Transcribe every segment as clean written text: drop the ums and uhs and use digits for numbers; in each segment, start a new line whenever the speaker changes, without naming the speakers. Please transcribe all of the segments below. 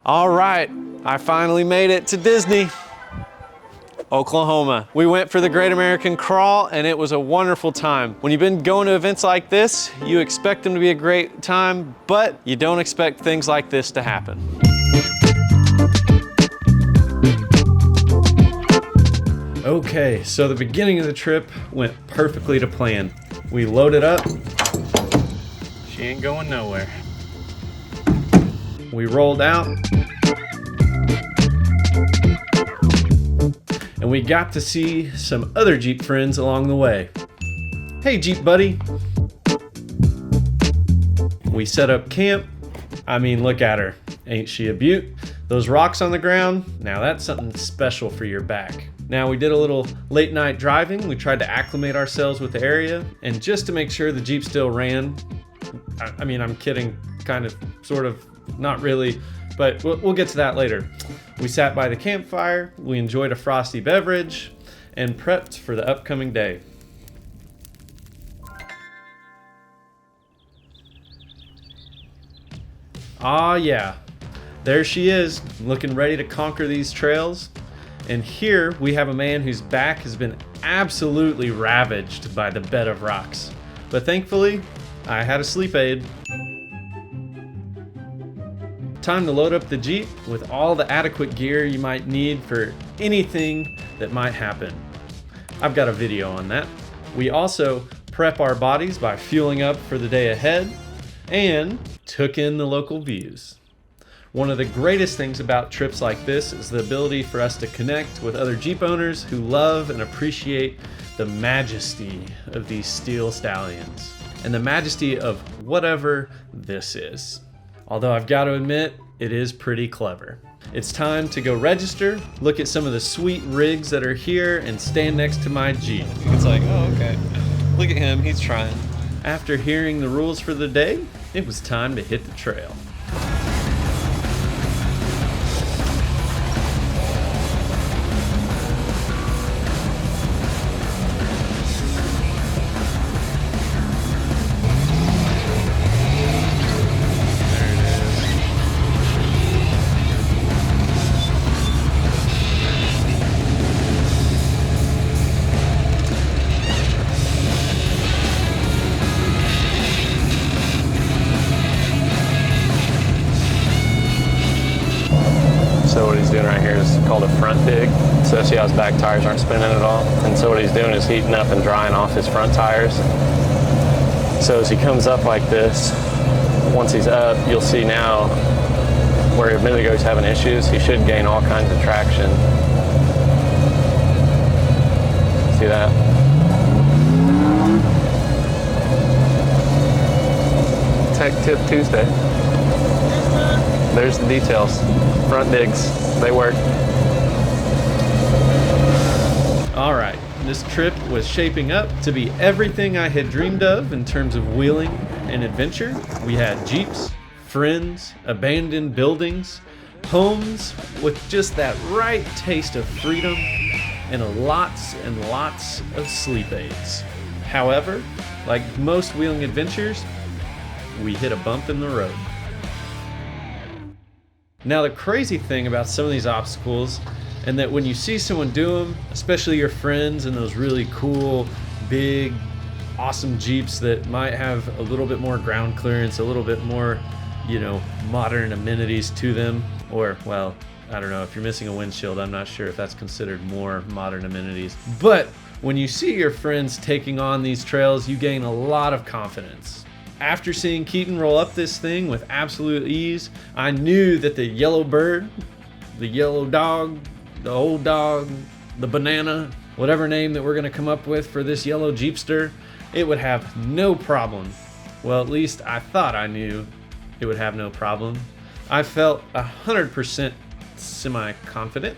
All right, I finally made it to Disney, Oklahoma. We went for the Great American Crawl and it was a wonderful time. When you've been going to events like this, you expect them to be a great time, but you don't expect things like this to happen. Okay, so the beginning of the trip went perfectly to plan. We loaded up. She ain't going nowhere. We rolled out. And we got to see some other Jeep friends along the way. Hey Jeep buddy. We set up camp. I mean, look at her. Ain't she a beaut? Those rocks on the ground, now that's something special for your back. Now we did a little late night driving. We tried to acclimate ourselves with the area, and just to make sure the Jeep still ran, I mean, I'm kidding, kind of, sort of, not really, but we'll get to that later. We sat by the campfire, we enjoyed a frosty beverage, and prepped for the upcoming day. Ah yeah, there she is, looking ready to conquer these trails. And here we have a man whose back has been absolutely ravaged by the bed of rocks. But thankfully, I had a sleep aid. Time to load up the Jeep with all the adequate gear you might need for anything that might happen. I've got a video on that. We also prep our bodies by fueling up for the day ahead and took in the local views. One of the greatest things about trips like this is the ability for us to connect with other Jeep owners who love and appreciate the majesty of these steel stallions and the majesty of whatever this is. Although I've got to admit, it is pretty clever. It's time to go register, look at some of the sweet rigs that are here, and stand next to my Jeep. It's like, oh, okay. Look at him, he's trying. After hearing the rules for the day, it was time to hit the trail.
So what he's doing right here is called a front dig. So see how his back tires aren't spinning at all? And so what he's doing is heating up and drying off his front tires. So as he comes up like this, once he's up, you'll see now where a minute ago he's having issues, he should gain all kinds of traction. See that? Tech Tip Tuesday. There's the details. Front digs, they work.
All right, this trip was shaping up to be everything I had dreamed of in terms of wheeling and adventure. We had Jeeps, friends, abandoned buildings, homes with just that right taste of freedom, and lots and lots of sleep aids. However, like most wheeling adventures, we hit a bump in the road. Now the crazy thing about some of these obstacles, and that when you see someone do them, especially your friends in those really cool, big, awesome Jeeps that might have a little bit more ground clearance, a little bit more, you know, modern amenities to them, or, well, I don't know, if you're missing a windshield, I'm not sure if that's considered more modern amenities. But when you see your friends taking on these trails, you gain a lot of confidence. After seeing Keaton roll up this thing with absolute ease, I knew that the yellow bird, the yellow dog, the old dog, the banana, whatever name that we're gonna come up with for this yellow Jeepster, it would have no problem. Well, at least I thought I knew it would have no problem. I felt 100% semi-confident.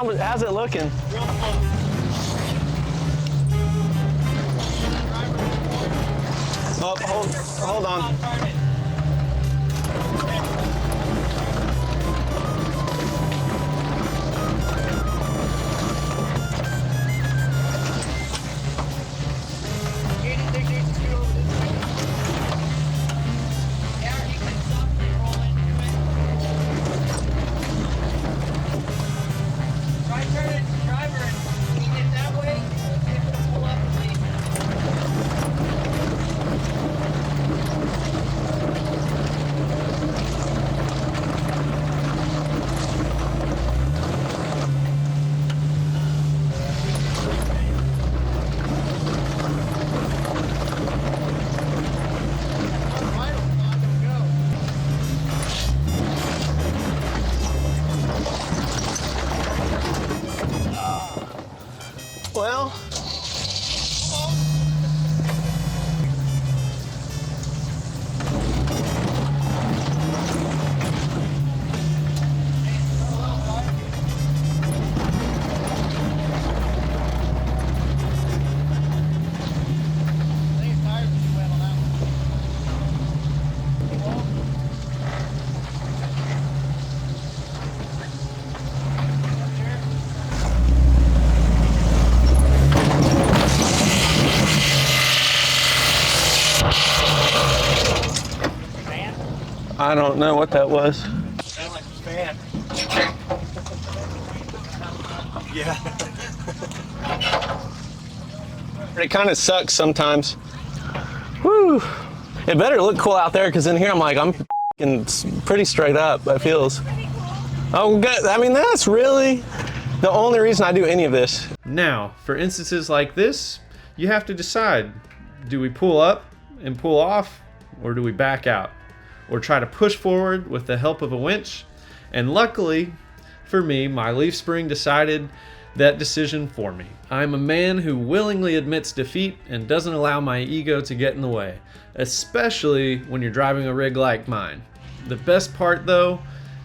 how's it looking? Oh, hold on. Well, I don't know what that was.
Sound like a fan. Yeah.
It kind of sucks sometimes. Woo! It better look cool out there, because in here I'm like, I'm pretty straight up, it feels. Oh, good. I mean, that's really the only reason I do any of this.
Now, for instances like this, you have to decide, do we pull up and pull off, or do we back out? Or try to push forward with the help of a winch? And luckily for me, my leaf spring decided that decision for me. I'm a man who willingly admits defeat and doesn't allow my ego to get in the way, especially when you're driving a rig like mine. The best part though,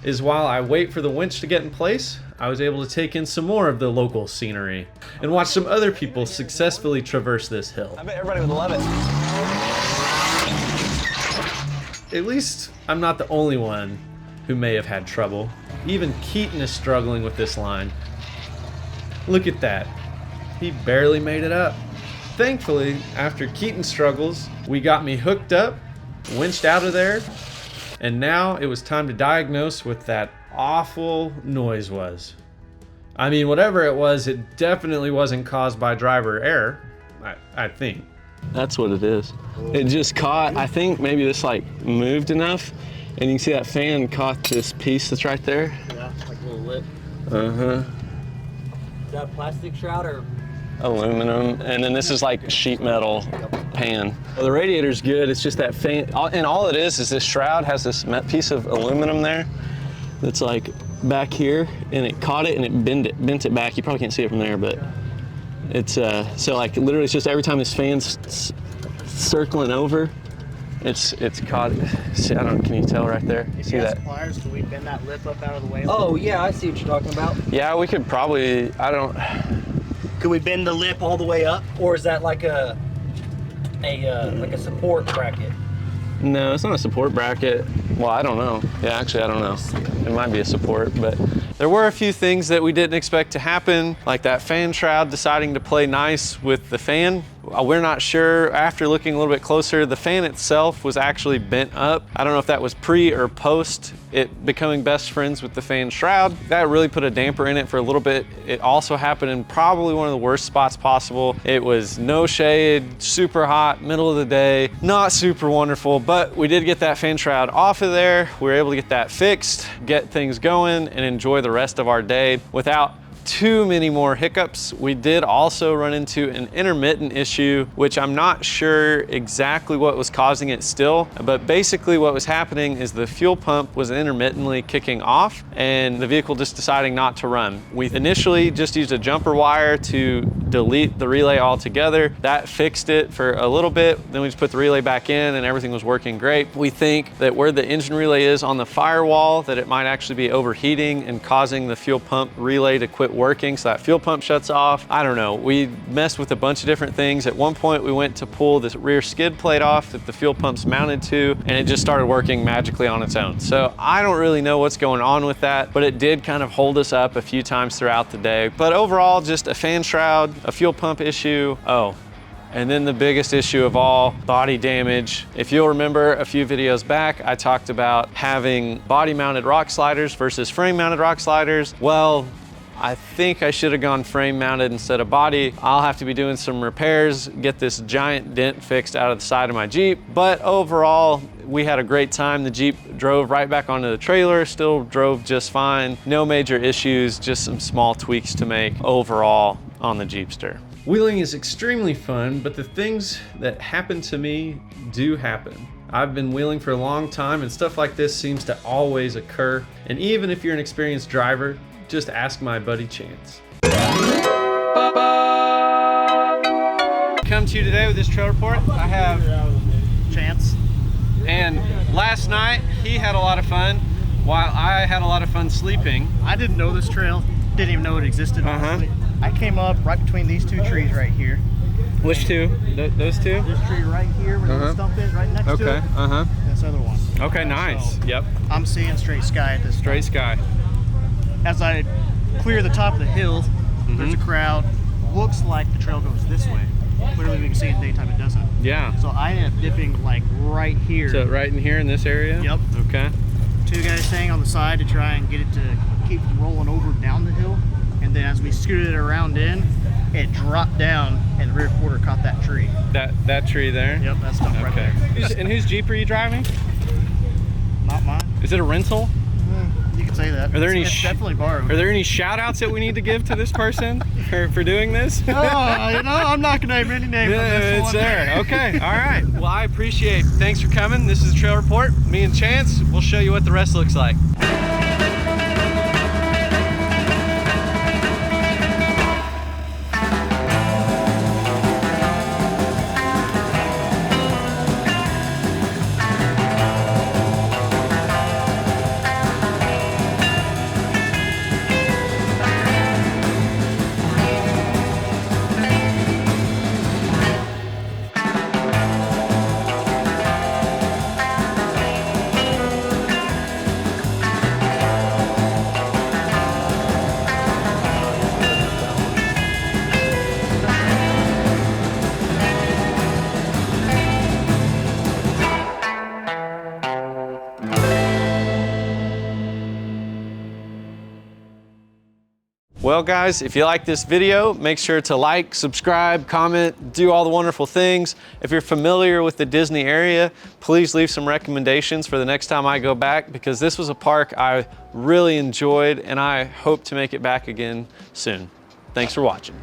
is while I wait for the winch to get in place, I was able to take in some more of the local scenery and watch some other people successfully traverse this hill.
I bet everybody would love it.
At least I'm not the only one who may have had trouble. Even Keaton is struggling with this line. Look at that. He barely made it up. Thankfully, after Keaton's struggles, we got me hooked up, winched out of there, and now it was time to diagnose what that awful noise was. I mean, whatever it was, it definitely wasn't caused by driver error, I think.
That's what it is. It just caught, I think maybe this like moved enough, and you can see that fan caught this piece that's right there.
Yeah, like a little lip.
Uh-huh.
Is that a plastic shroud or?
Aluminum, and then this is like sheet metal pan. Well, the radiator's good, it's just that fan, and all it is this shroud has this piece of aluminum there that's like back here, and it caught it and it bent it back. You probably can't see it from there, but it's, so like literally it's just every time this fan's circling over, it's caught it. See, I don't know, can you tell right there?
If
See
you
that?
have pliers, can we bend that lip up out of the way?
Oh yeah, I see what you're talking about.
Yeah, we could probably,
Could we bend the lip all the way up?
Or is that like a support bracket?
no, it's not a support bracket. Well, I don't know. Yeah, actually, I don't know. It might be a support, but
There were a few things that we didn't expect to happen, like that fan shroud deciding to play nice with the fan. We're not sure. After looking a little bit closer, the fan itself was actually bent up. I don't know if that was pre or post it becoming best friends with the fan shroud. That really put a damper in it for a little bit. It also happened in probably one of the worst spots possible. It was no shade, super hot, middle of the day, not super wonderful, but we did get that fan shroud off of there. We were able to get that fixed, get things going, and enjoy the rest of our day without too many more hiccups. We did also run into an intermittent issue, which I'm not sure exactly what was causing it still, but basically what was happening is the fuel pump was intermittently kicking off and the vehicle just deciding not to run. We initially just used a jumper wire to delete the relay altogether. That fixed it for a little bit. Then we just put the relay back in and everything was working great. We think that where the engine relay is on the firewall, that it might actually be overheating and causing the fuel pump relay to quit working, so that fuel pump shuts off. I don't know, we messed with a bunch of different things. At one point we went to pull this rear skid plate off that the fuel pump's mounted to, and it just started working magically on its own. So I don't really know what's going on with that, but it did kind of hold us up a few times throughout the day. But overall, just a fan shroud, a fuel pump issue. Oh, and then the biggest issue of all, body damage. If you'll remember a few videos back, I talked about having body mounted rock sliders versus frame mounted rock sliders. Well, I think I should have gone frame mounted instead of body. I'll have to be doing some repairs, get this giant dent fixed out of the side of my Jeep. But overall, we had a great time. The Jeep drove right back onto the trailer, still drove just fine. No major issues, just some small tweaks to make overall on the Jeepster. Wheeling is extremely fun, but the things that happen to me do happen. I've been wheeling for a long time, and stuff like this seems to always occur. And even if you're an experienced driver, just ask my buddy Chance. Come to you today with this trail report. I have Chance. And last night, he had a lot of fun, while I had a lot of fun sleeping.
I didn't know this trail, didn't even know it existed. I came up right between these two trees right here.
Which two? Those two?
This tree right here where the stump is, right next to it. And this other one.
Okay, nice.
So,
yep.
I'm seeing straight sky at this
Straight sky.
As I clear the top of the hill, there's a crowd. Looks like the trail goes this way. Clearly we can see in daytime it doesn't.
Yeah.
So I end up dipping like right here.
So right in here in this area?
Yep.
Okay.
Two guys staying on the side to try and get it to keep rolling over down the hill. And then as we scooted it around in, it dropped down and the rear quarter caught that tree.
That tree there?
Yep, that stuff right there.
And whose Jeep are you driving?
Not mine.
Is it a rental?
You could say that.
Are there any
it's definitely borrowed.
Are there any shout outs that we need to give to this person for doing this?
Oh, I'm not gonna name any names on this
It's
one.
there. Okay. All right. Well, I appreciate it. Thanks for coming. This is a trail report. Me and Chance, we'll show you what the rest looks like. Well guys, if you like this video, make sure to like, subscribe, comment, do all the wonderful things. If you're familiar with the Disney area, please leave some recommendations for the next time I go back, because this was a park I really enjoyed and I hope to make it back again soon. Thanks for watching.